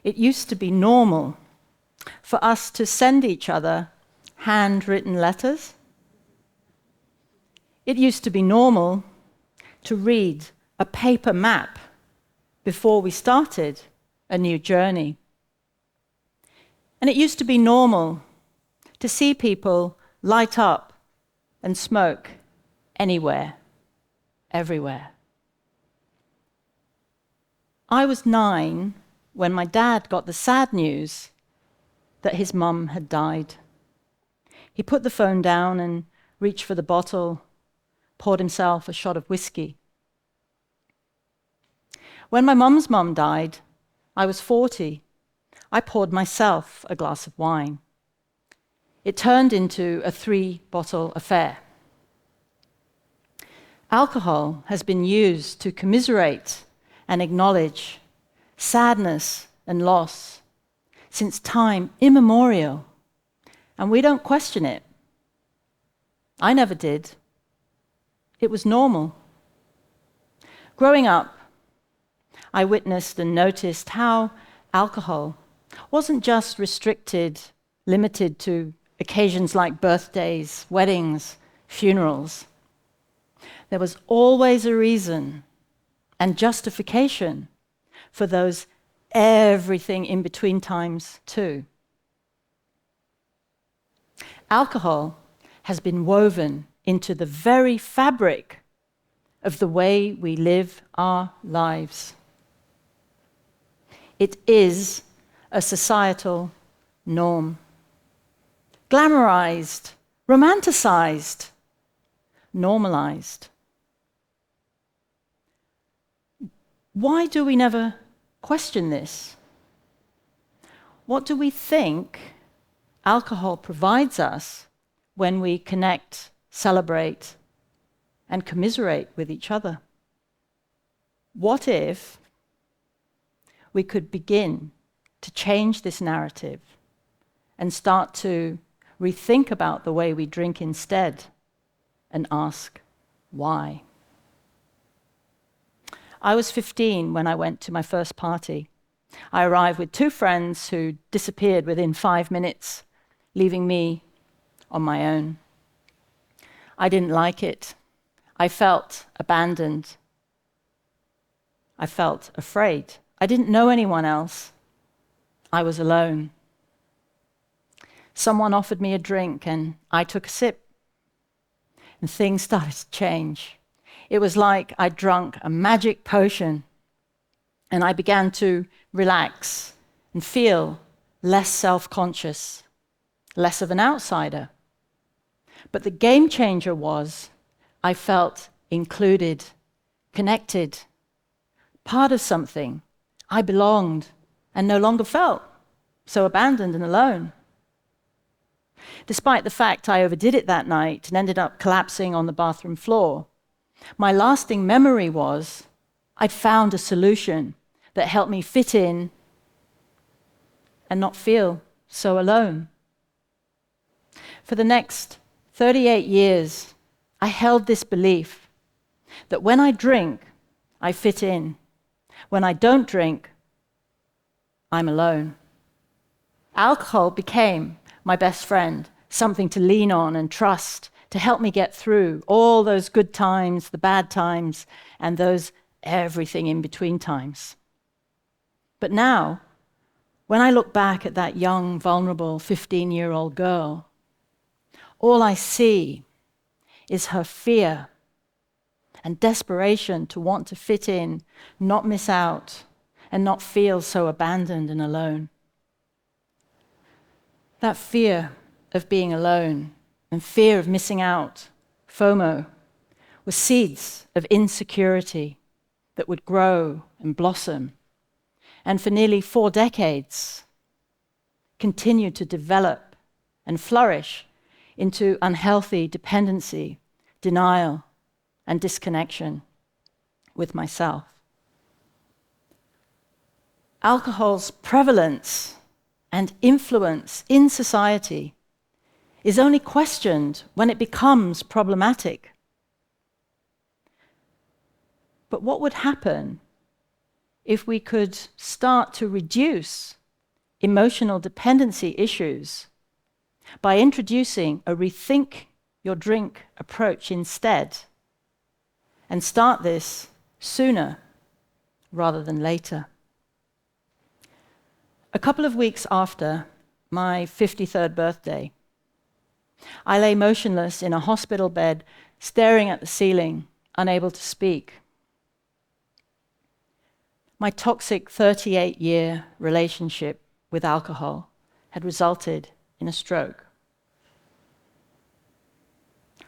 it used to be normal for us to send each other handwritten letters. It used to be normal to read a paper map before we started a new journey. And it used to be normal to see people light up and smoke anywhere, everywhere. I was 9 when my dad got the sad news that his mum had died. He put the phone down and reached for the bottle, poured himself a shot of whiskey. When my mum's mum died, I was 40. I poured myself a glass of wine. It turned into a 3-bottle affair. Alcohol has been used to commiserate and acknowledge sadness and loss since time immemorial, and we don't question it. I never did. It was normal. Growing up, I witnessed and noticed how alcohol wasn't just restricted, limited to occasions like birthdays, weddings, funerals. There was always a reason and justification for those everything in between times too. Alcohol has been woven into the very fabric of the way we live our lives. It is a societal norm. Glamorized, romanticized, normalized. Why do we never question this? What do we think alcohol provides us when we connect, celebrate, and commiserate with each other? What if we could begin to change this narrative and start to rethink about the way we drink instead and ask why? I was 15 when I went to my first party. I arrived with 2 friends who disappeared within 5 minutes, leaving me on my own. I didn't like it. I felt abandoned. I felt afraid. I didn't know anyone else. I was alone. Someone offered me a drink and I took a sip, and things started to change. It was like I'd drunk a magic potion, and I began to relax and feel less self-conscious, less of an outsider. But the game changer was I felt included, connected, part of something. I belonged and no longer felt so abandoned and alone. Despite the fact I overdid it that night and ended up collapsing on the bathroom floor, my lasting memory was I'd found a solution that helped me fit in and not feel so alone. For the next 38 years, I held this belief that when I drink, I fit in. When I don't drink, I'm alone. Alcohol became my best friend, something to lean on and trust, to help me get through all those good times, the bad times, and those everything in between times. But now, when I look back at that young, vulnerable 15-year-old girl, all I see is her fear and desperation to want to fit in, not miss out, and not feel so abandoned and alone. That fear of being alone and fear of missing out, FOMO, were seeds of insecurity that would grow and blossom, and for nearly 4 decades continued to develop and flourish into unhealthy dependency, denial, and disconnection with myself. Alcohol's prevalence and influence in society is only questioned when it becomes problematic. But what would happen if we could start to reduce emotional dependency issues by introducing a rethink your drink approach instead, and start this sooner rather than later. A couple of weeks after my 53rd birthday, I lay motionless in a hospital bed, staring at the ceiling, unable to speak. My toxic 38-year relationship with alcohol had resulted in a stroke.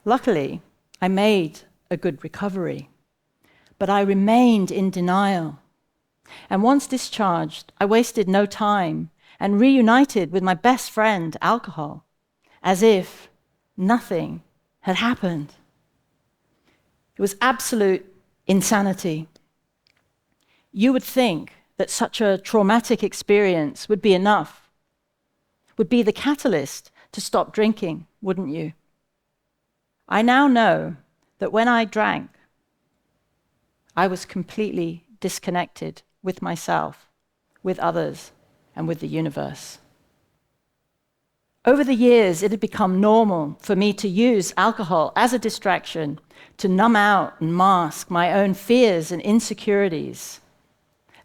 Luckily, I made a good recovery, but I remained in denial. And once discharged, I wasted no time and reunited with my best friend, alcohol, as if nothing had happened. It was absolute insanity. You would think that such a traumatic experience would be enough, would be the catalyst to stop drinking, wouldn't you? I now know that when I drank, I was completely disconnected with myself, with others, and with the universe. Over the years, it had become normal for me to use alcohol as a distraction to numb out and mask my own fears and insecurities,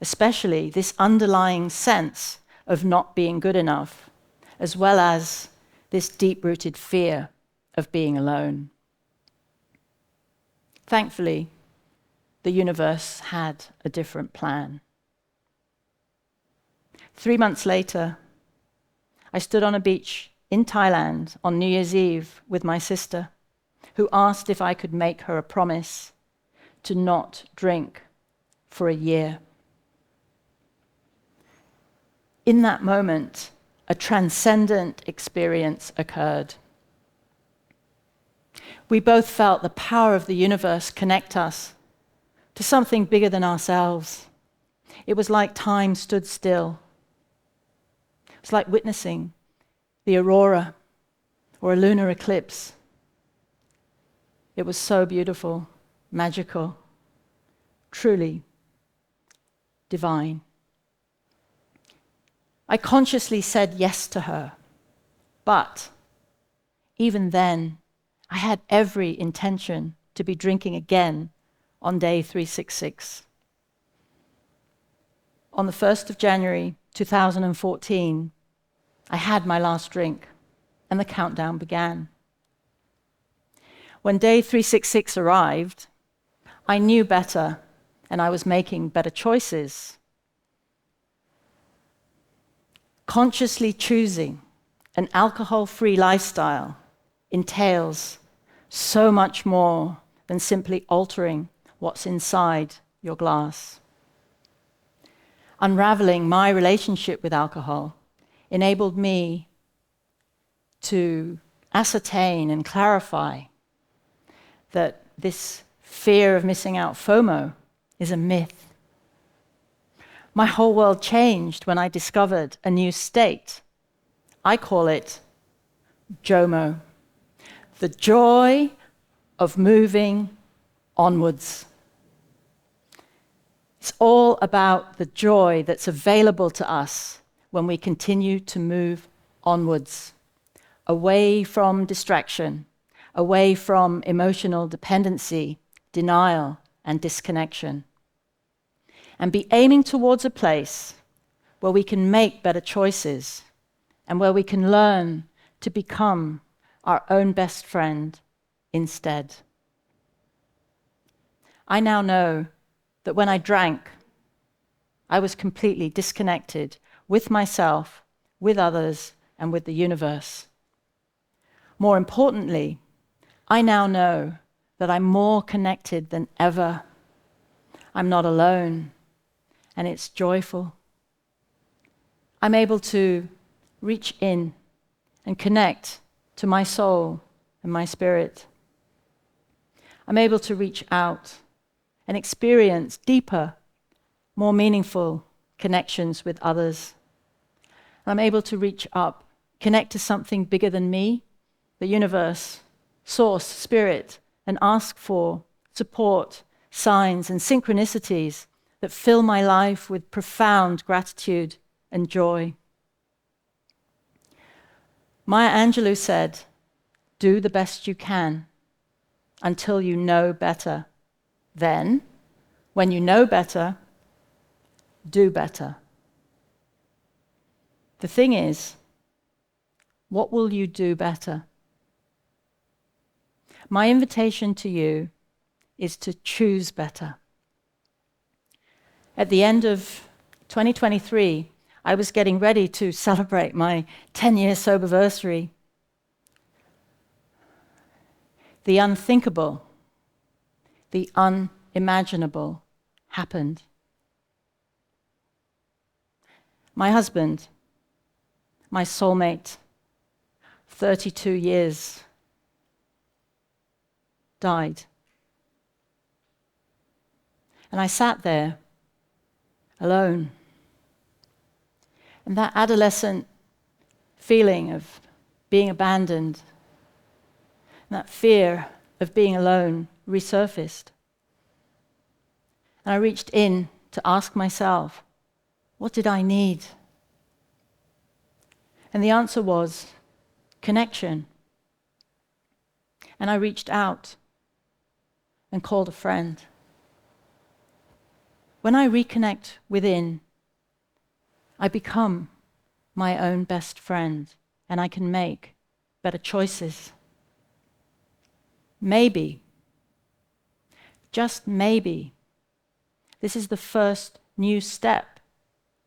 especially this underlying sense of not being good enough, as well as this deep-rooted fear of being alone. Thankfully, the universe had a different plan. 3 months later, I stood on a beach in Thailand on New Year's Eve with my sister, who asked if I could make her a promise to not drink for a year. In that moment, a transcendent experience occurred. We both felt the power of the universe connect us to something bigger than ourselves. It was like time stood still. It was like witnessing the aurora or a lunar eclipse. It was so beautiful, magical, truly divine. I consciously said yes to her, but even then, I had every intention to be drinking again on day 366. On the 1st of January 2014, I had my last drink, and the countdown began. When day 366 arrived, I knew better, and I was making better choices. Consciously choosing an alcohol-free lifestyle entails so much more than simply altering what's inside your glass. Unraveling my relationship with alcohol enabled me to ascertain and clarify that this fear of missing out, FOMO, is a myth. My whole world changed when I discovered a new state. I call it JOMO, the joy of moving onwards. It's all about the joy that's available to us when we continue to move onwards, away from distraction, away from emotional dependency, denial, and disconnection, and be aiming towards a place where we can make better choices and where we can learn to become our own best friend instead. I now know that when I drank, I was completely disconnected with myself, with others, and with the universe. More importantly, I now know that I'm more connected than ever. I'm not alone, and it's joyful. I'm able to reach in and connect to my soul and my spirit. I'm able to reach out and experience deeper, more meaningful connections with others. I'm able to reach up, connect to something bigger than me, the universe, source, spirit, and ask for support, signs, and synchronicities that fill my life with profound gratitude and joy. Maya Angelou said, "Do the best you can until you know better. Then, when you know better, do better." The thing is, what will you do better? My invitation to you is to choose better. At the end of 2023, I was getting ready to celebrate my 10-year soberversary. The unthinkable, the unimaginable happened. My husband, my soulmate, 32 years, died. And I sat there alone. And that adolescent feeling of being abandoned, that fear of being alone resurfaced. And I reached in to ask myself, what did I need? And the answer was connection. And I reached out and called a friend. When I reconnect within, I become my own best friend, and I can make better choices. Maybe, just maybe, this is the first new step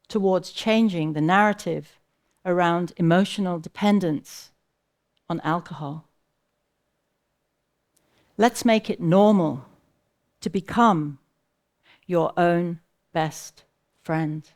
towards changing the narrative around emotional dependence on alcohol. Let's make it normal to become your own best friend.